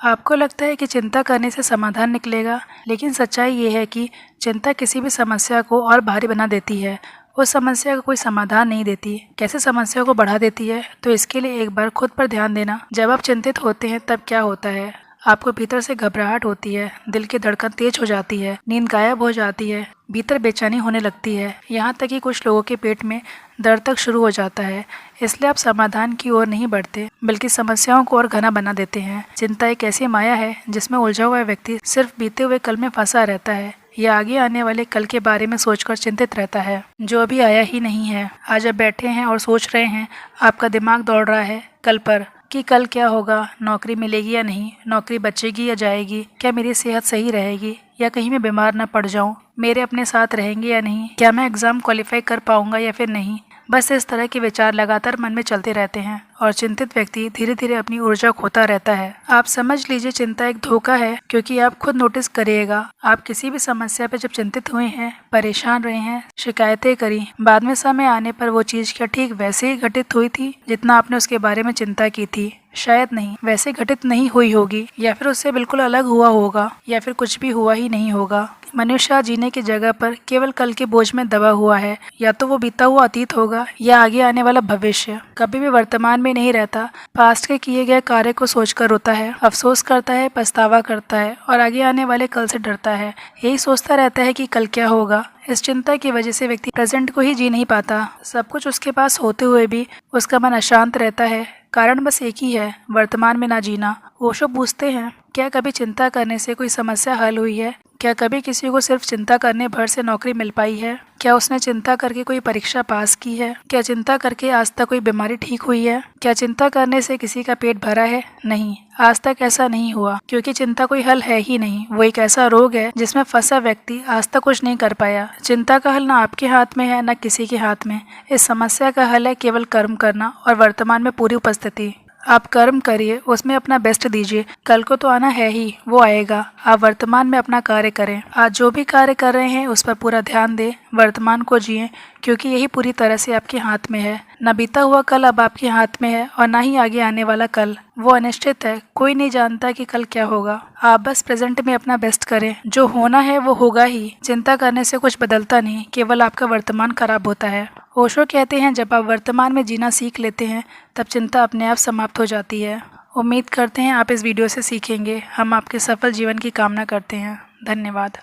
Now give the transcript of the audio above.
आपको लगता है कि चिंता करने से समाधान निकलेगा, लेकिन सच्चाई ये है कि चिंता किसी भी समस्या को और भारी बना देती है। उस समस्या का कोई समाधान नहीं देती, कैसे समस्या को बढ़ा देती है। तो इसके लिए एक बार खुद पर ध्यान देना। जब आप चिंतित होते हैं तब क्या होता है? आपको भीतर से घबराहट होती है, दिल की धड़कन तेज हो जाती है, नींद गायब हो जाती है, भीतर बेचैनी होने लगती है, यहाँ तक कि कुछ लोगों के पेट में दर्द तक शुरू हो जाता है। इसलिए आप समाधान की ओर नहीं बढ़ते, बल्कि समस्याओं को और घना बना देते हैं। चिंता एक ऐसी माया है जिसमें उलझा हुआ व्यक्ति सिर्फ बीते हुए कल में फंसा रहता है या आगे आने वाले कल के बारे में सोचकर चिंतित रहता है, जो अभी आया ही नहीं है। आज आप बैठे हैं और सोच रहे हैं, आपका दिमाग दौड़ रहा है कल पर कि कल क्या होगा, नौकरी मिलेगी या नहीं, नौकरी बचेगी या जाएगी, क्या मेरी सेहत सही रहेगी या कहीं मैं बीमार न पड़ जाऊं, मेरे अपने साथ रहेंगे या नहीं, क्या मैं एग्ज़ाम क्वालिफाई कर पाऊंगा या फिर नहीं। बस इस तरह के विचार लगातार मन में चलते रहते हैं और चिंतित व्यक्ति धीरे धीरे अपनी ऊर्जा खोता रहता है। आप समझ लीजिए चिंता एक धोखा है, क्योंकि आप खुद नोटिस करिएगा, आप किसी भी समस्या पर जब चिंतित हुए हैं, परेशान रहे हैं, शिकायतें करी, बाद में समय आने पर वो चीज़ क्या ठीक वैसे ही घटित हुई थी जितना आपने उसके बारे में चिंता की थी? शायद नहीं, वैसे घटित नहीं हुई होगी, या फिर उससे बिल्कुल अलग हुआ होगा, या फिर कुछ भी हुआ ही नहीं होगा। मनुष्य जीने की जगह पर केवल कल के बोझ में दबा हुआ है। या तो वो बीता हुआ अतीत होगा या आगे आने वाला भविष्य। कभी भी वर्तमान में नहीं रहता, पास्ट के किए गए कार्य को सोचकर रोता है, अफसोस करता है, पछतावा करता है और आगे आने वाले कल से डरता है। यही सोचता रहता है कि कल क्या होगा। इस चिंता की वजह से व्यक्ति प्रेजेंट को ही जी नहीं पाता। सब कुछ उसके पास होते हुए भी उसका मन अशांत रहता है। कारण बस एक ही है, वर्तमान में ना जीना। ओशो पूछते हैं, क्या कभी चिंता करने से कोई समस्या हल हुई है? क्या कभी किसी को सिर्फ चिंता करने भर से नौकरी मिल पाई है? क्या उसने चिंता करके कोई परीक्षा पास की है? क्या चिंता करके आज तक कोई बीमारी ठीक हुई है? क्या चिंता करने से किसी का पेट भरा है? नहीं, आज तक ऐसा नहीं हुआ, क्योंकि चिंता कोई हल है ही नहीं। वो एक ऐसा रोग है जिसमें फंसा व्यक्ति आज तक कुछ नहीं कर पाया। चिंता का हल ना आपके हाथ में है, ना किसी के हाथ में। इस समस्या का हल है केवल कर्म करना और वर्तमान में पूरी उपस्थिति। आप कर्म करिए, उसमें अपना बेस्ट दीजिए। कल को तो आना है ही, वो आएगा। आप वर्तमान में अपना कार्य करें। आज जो भी कार्य कर रहे हैं उस पर पूरा ध्यान दें, वर्तमान को जिएं, क्योंकि यही पूरी तरह से आपके हाथ में है। न बीता हुआ कल अब आपके हाथ में है और ना ही आगे आने वाला कल। वो अनिश्चित है, कोई नहीं जानता कि कल क्या होगा। आप बस प्रेजेंट में अपना बेस्ट करें। जो होना है वो होगा ही। चिंता करने से कुछ बदलता नहीं, केवल आपका वर्तमान खराब होता है। ओशो कहते हैं, जब आप वर्तमान में जीना सीख लेते हैं तब चिंता अपने आप समाप्त हो जाती है। उम्मीद करते हैं आप इस वीडियो से सीखेंगे। हम आपके सफल जीवन की कामना करते हैं। धन्यवाद।